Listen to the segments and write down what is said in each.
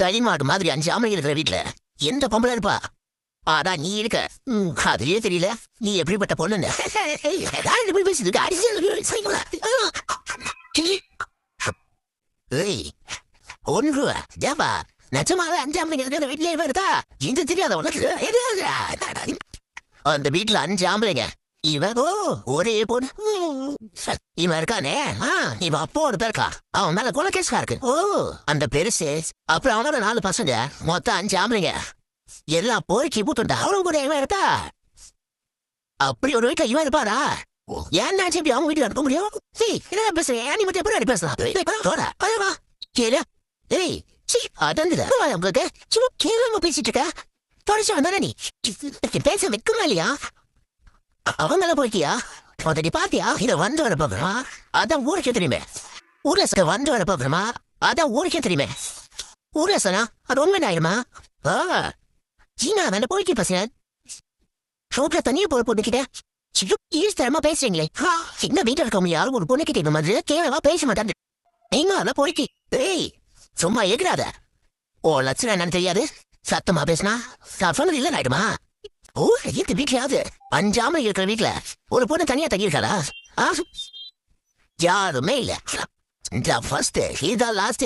தனிமாடு மாதிரி 5 ஆம்பளைங்க இருக்கிற வீட்டுல எந்த பொம்பளை இருப்பா? அதான் நீ இருக்க. அதுலயே தெரியல நீ எப்படிப்பட்ட பொண்ணுன்னு. ஒன்று ஜாபா நிஜமாக 5 ஆம்பளைங்க இருக்கிற வீட்லயே வருதா? இந்த தெரியாத உனக்கு? அந்த வீட்டுல 5 ஆம்பளைங்க. இவன் ஒரே பொண்ணு. இவன் இருக்கானே, இவன் அப்போட பேருக்கா. அவன் மேல கொலை கேஸா இருக்கு. அந்த பெருசு அப்புறம் அவனோட 4 பசங்க, மொத்தம் 5 ஆம்பளைங்க. எல்லாம் போய்க்கு பூத்துட்டா. அவனும் கூட இவன் இருக்கா. அப்படி ஒரு வீட்டுல இவன் இருப்பாரா? ஏன்னா எப்படி அவங்க வீட்டுக்கு அனுப்ப முடியும்? என்ன பேசுறேன்? நீ மட்டும் எப்படி பேசலாம்? கேளு. ஏய் அதந்துல உங்களுக்கு சும்மா கேளாம பேசிட்டு இருக்க. தொடச்சு வந்தானே நீ பேச வைக்குமா இல்லையா? அவங்கள போய்க்கியா? நீ பாத்தியா? இதை வந்து வர பாக்குறா. அதான் ஊருக்கே தெரியுமே. ஊரச வந்து வர பாக்குறமா. அதான் ஊருக்கே தெரியுமே. ஊரசனா அது உண்மையாயிருமா? சீனா வேணா போய்க்கு பசங்க. சோப்ல தண்ணியை போட பொண்ணுக்கிட்ட ஈஸ்தரமா பேசுறீங்களே. சின்ன வீட்டுல இருக்க யாரும் ஒரு பொண்ணுக்கிட்ட இந்த மாதிரி கேவலமா பேச மாட்டாங்க. நீங்க அதான் போய்க்கு. ஏய் சும்மா எகிறாத. ஓ லட்சணம் என்னன்னு தெரியாது. சத்தமா பேசினா சொன்னது இல்ல ஆயிடுமா? இந்த வீட்லயாவது 5 ஆம்பளை இருக்கிற வீட்டுல ஒரு பொண்ணு தனியா தங்கியிருக்காளா? யாருமே இல்ல. ஃபர்ஸ்ட் இதான் லாஸ்ட்.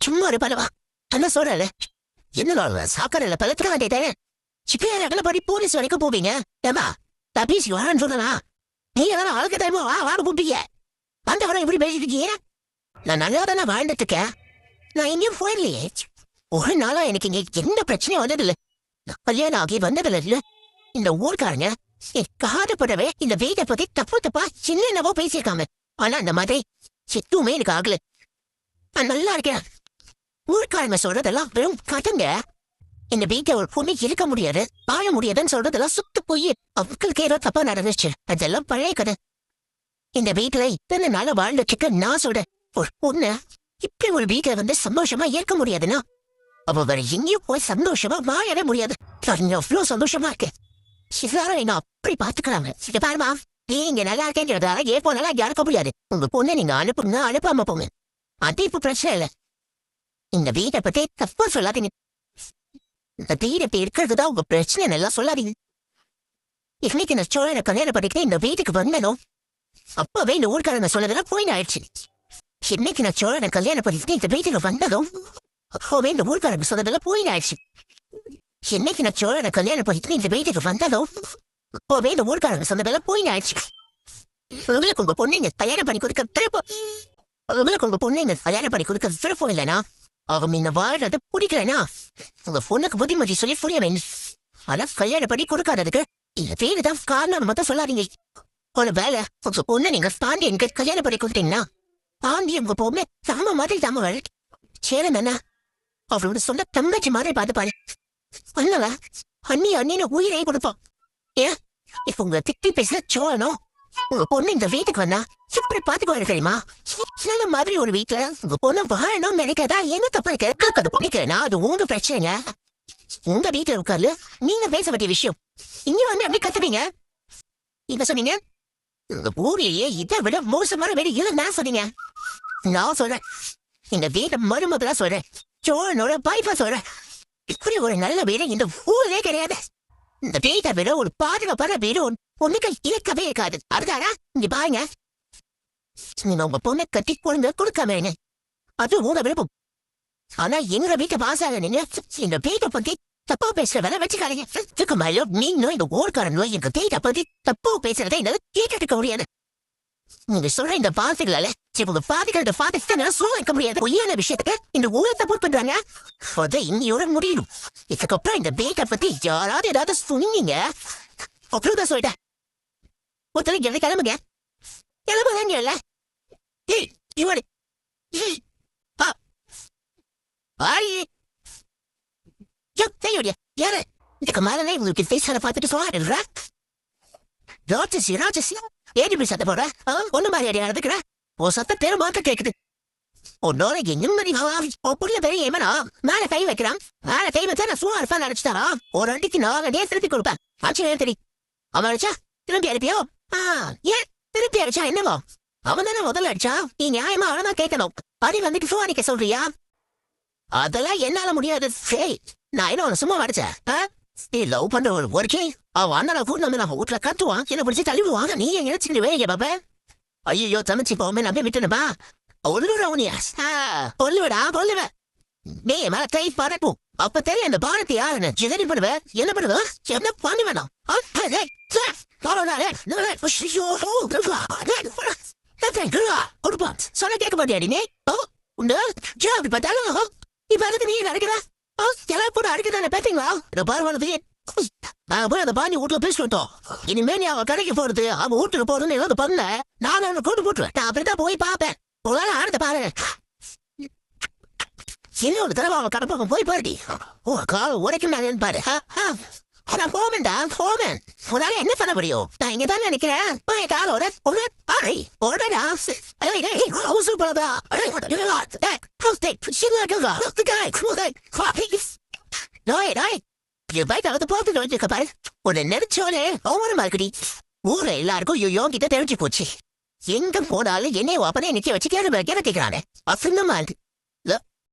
சும்மா ஒரு பலவா என்ன சொல்ற? என்ன சாக்கடையில பழத்துக்க வேண்டியதானே? சிப்பேரங்களை படி போலீஸ் வரைக்கும் போவீங்க. ஏமா நான் பேசி வரேன்னு சொல்லலாம். நீங்க தானே ஆளுக்க டைமோ வாழ போப்பீங்க. அந்த வர எப்படி பேசிட்டு இருக்கீங்க? நான் நல்லா தானே வாழ்ந்துட்டு இருக்கேன். நான் எங்கேயும் போயிடலையே. ஒரு நாளா எனக்கு இங்க எந்த பிரச்சனையும் வந்ததில்லை. கல்யாணம் ஆகி வந்ததில்ல. இல்ல இந்த ஊர்க்காரங்க என் காதப்படவே இந்த வீட்டை பத்தி தப்பா என்னென்னவோ பேசியிருக்காங்க. ஆனா அந்த மாதிரி எதுவுமே எனக்கு ஆகல. நான் நல்லா இருக்கேன். ஊர்க்காரங்க சொல்றதெல்லாம் வெறும் கதங்க. இந்த வீட்டை ஒரு பொண்ணு இருக்க முடியாது வாழ முடியாதுன்னு சொல்றதெல்லாம் சுத்து போய் அவங்களுக்கு ஏதோ தப்பா நடந்துச்சு. அதெல்லாம் பழைய கதை. இந்த வீட்டுல இத்தனை நாள வாழ்ந்துட்டு நான் சொல்றேன். ஒரு பொண்ணு இப்படி ஒரு வீட்டை வந்து சந்தோஷமா ஏற்க முடியாதுன்னா அப்ப வேற எங்கேயும் போய் சந்தோஷமா வாழவே முடியாது. அவ்வளவு சந்தோஷமா இருக்கு. எல்லாரும் என்ன அப்படி பாத்துக்கிறாங்க. இங்க பாருமா, நீங்க நல்லா இருக்கேங்கிறதால ஏன் போனாலும் இறக்க முடியாது. உங்க பொண்ணை நீங்க அனுப்புங்க, அனுப்பாம போங்க. அது இப்ப பிரச்சனை இல்லை. இந்த வீட்டை பத்தி தப்பா சொல்லாதீங்க. இந்த வீடு இப்ப இருக்கிறதுதான் உங்க பிரச்சனை நல்லா சொல்லாதீங்க. இன்னைக்கு நான் சோழனை கல்யாணம் பண்ணிக்கிட்டு இந்த வீட்டுக்கு வந்தனும் அப்பவே இந்த ஊர்க்காரங்க சொன்னதெல்லாம் போய் ஆயிடுச்சு. இன்னைக்கு நான் சோழனை கல்யாணம் பண்ணிக்கிட்டு இந்த வீட்டுக்கு வந்ததும் அப்பவே இந்த ஊர்க்காரங்க சொன்னதெல்லாம் போய் ஆயிடுச்சு. இன்னைக்கு நான் சோழனை கல்யாணம் பண்ணிக்கிட்டு இந்த வீட்டுக்கு வந்ததும் அப்பவே இந்த ஊர்க்காரங்க சொன்னதெல்லாம் போய் ஆயிடுச்சு. உங்களுக்கு உங்க பொண்ணுங்க கல்யாணம் பண்ணி கொடுக்க திருப்பம். உங்களுக்கு உங்க பொண்ணுங்க கல்யாணம் பண்ணி கொடுக்க விருப்பம் இல்லைனா அவங்க இந்த வாழ்றத பிடிக்கலனா உங்க பொண்ணுக்கு புத்திமதி சொல்லி புரிய வேணும். ஆனா கல்யாணம் பண்ணி கொடுக்காததுக்கு இந்த பேரு தான் காரணம் மட்டும் சொல்லாதீங்க. ஒரு வேலை உங்க பொண்ணு நீங்க பாண்டியனுக்கு கல்யாணம் பண்ணி கொடுத்தீங்கன்னா பாண்டிய உங்க பொண்ணு சாம மாதிரி தாம வர சேரன் தானே அவளோட சொந்த தங்கச்சி மாதிரி பார்த்துப்பாரு. அண்ணவ அண்ணின்னு உயிரையே கொடுப்போம். ஏன் இப்ப உங்க திட்டி பேசுற சோழனும் உங்க பொண்ணு இந்த வீட்டுக்கு வந்தா இப்படி பாத்துக்குவாரு தெரியுமா? நல்ல மாதிரி ஒரு வீட்டுல உங்க பொண்ணு வாழணும் நினைக்காதா? என்ன தப்பா இருக்கு பண்ணிக்கிறேன்னா அது உங்க பிரச்சனைங்க. உங்க வீட்டுல உட்கார்ல நீங்க பேச வேண்டிய விஷயம் இங்க வந்து அப்படி கத்துவீங்க. இப்ப சொன்னீங்க உங்க ஊரிலேயே இதை விட மோசமான வேலை இல்லைன்னா சொன்னீங்க. நான் சொல்றேன் இந்த வீட்டை மருமகளா சொல்றேன். சோழனோட பாய்ப்பா சொல்றேன். இப்படி ஒரு நல்ல வீடு இந்த ஊரே கிடையாது. இந்த வீட்டை விட ஒரு பாதுகாப்பான வீடு பொண்ணுக்கு இருக்கவே இருக்காது. அதுதானா இங்க பாருங்க. நீங்க உங்க பொண்ணை கட்டி பொண்ணு கொடுக்காம அது உங்க விருப்பம். ஆனா எங்க வீட்டை பாசாக நீங்க இந்த வீட்டை பத்தி தப்பா பேசுற வேலை வச்சுக்காதீங்க. இதுக்கு மேல நீங்களும் இந்த ஊர்க்காரங்களோ எங்க வீட்டை பத்தி தப்பா பேசுறதை என்னால கேட்டுக்க முடியாது. நீங்க சொல்ற இந்த வார்த்தைகளால உங்க பாதிகளோட பாதிக்க சொல்ல வைக்க முடியாது. பொய்யான விஷயத்துக்கு இந்த ஊரை சப்போர்ட் பண்றாங்க. அதை இன்னையோட முடியும். இதுக்கப்புறம் இந்த வீட்டை பத்தி யாராவது ஏதாவது சொன்னீங்க அப்புறம் சொல்லிட்டேன். ஒருத்தர் என்ன கிளம்புங்க கிளம்புதாங்க இல்ல. யாரு இதுக்கு மேலே உங்களுக்கு பேசாத பார்த்துட்டு சொல்ல ராட்சசி ராட்சசி ஏடி சத்த போற ஒண்ணு மாதிரி நடந்துக்கிற ஓ சத்த தெருமாக்க கேக்குது. உன்னோட நிம்மதி புரிய பெரிய ஏமனா மேல கை வைக்கிறான். மேல கை வச்சா நான் சும்மா இருப்பேன் நினைச்சுட்டாரா? ஒரு அண்டிக்கு நான் திருப்பி கொடுப்பேன். ஆச்சு தெரியும் அவன் அடிச்சா திரும்பி அனுப்பியோ? ஏன் திருப்பி அடிச்சா என்னவோ அவன் தானே முதல்ல அடிச்சா நீ நியாயமா அவனதான் கேட்கணும் அடி வந்துட்டு ஃபோன் அடிக்க சொல்றியா அதெல்லாம் என்னால முடியாது சரி நான் என்ன உன்னை சும்மா அடிச்சேன் நீ லவ் பண்ற ஒரு ஒருக்கே அவன் அண்ணனை கூட நம்ம வீட்டுல கத்துவான் என்ன பிடிச்சி தள்ளிடுவாங்க நீ எங்க நினைச்சுட்டு வேக பாப்ப ஐயோ தமைச்சு போமே நம்பி விட்டுனுப்பா ஒல்லுடா உனியா ஒல்லுவிடா ஒல்லுவ நீ மேல கை பறக்கும் அப்ப தெரியும் அந்த பாரதி யாருன்னு ஜெகரி பண்ணுவ என்ன பண்ணுவ என்ன பண்ணி வேணாம் சொன்ன கேட்க மாட்டியாடி நீ அப்படி பார்த்தாலும் இப்ப அதுக்கு நீ நினைக்கிற எல்லாம் போட்டு அடிக்கதானே பேத்தீங்களா பரவாயில்ல நான் போய் அந்த பாண்டி வீட்டுல பேசி விட்டோம் இனிமே நீ அவன் கடைக்கு போறது அவன் வீட்டுக்கு போறதுன்னு ஏதாவது பண்ண நான் அவனை கூட்டு போட்டுருவேன் நான் அப்படித்தான் போய் பார்ப்பேன் ஒரு நாள் ஆனத பாரு இன்னும் ஒரு தடவை அவன் கடப்பக்கம் போய் பாருடி ஓ கால் உடைக்கும் நான் பாரு நான் போவேன்டா போவேன் உன்னால என்ன பண்ண முடியும் நான் இங்க தான் நினைக்கிறேன் காலோட உடனே சூப்பரா உன்னை நெரிச்சோலே அவமானமா இருக்குடி ஊர்ல எல்லாருக்கும் யோகிட்ட தெரிஞ்சு போச்சு எங்க போனாலும் என்னைய அப்பனே நிக்க வச்சு கேள்வி கேட்கிறானே அசிங்கமா இருக்கு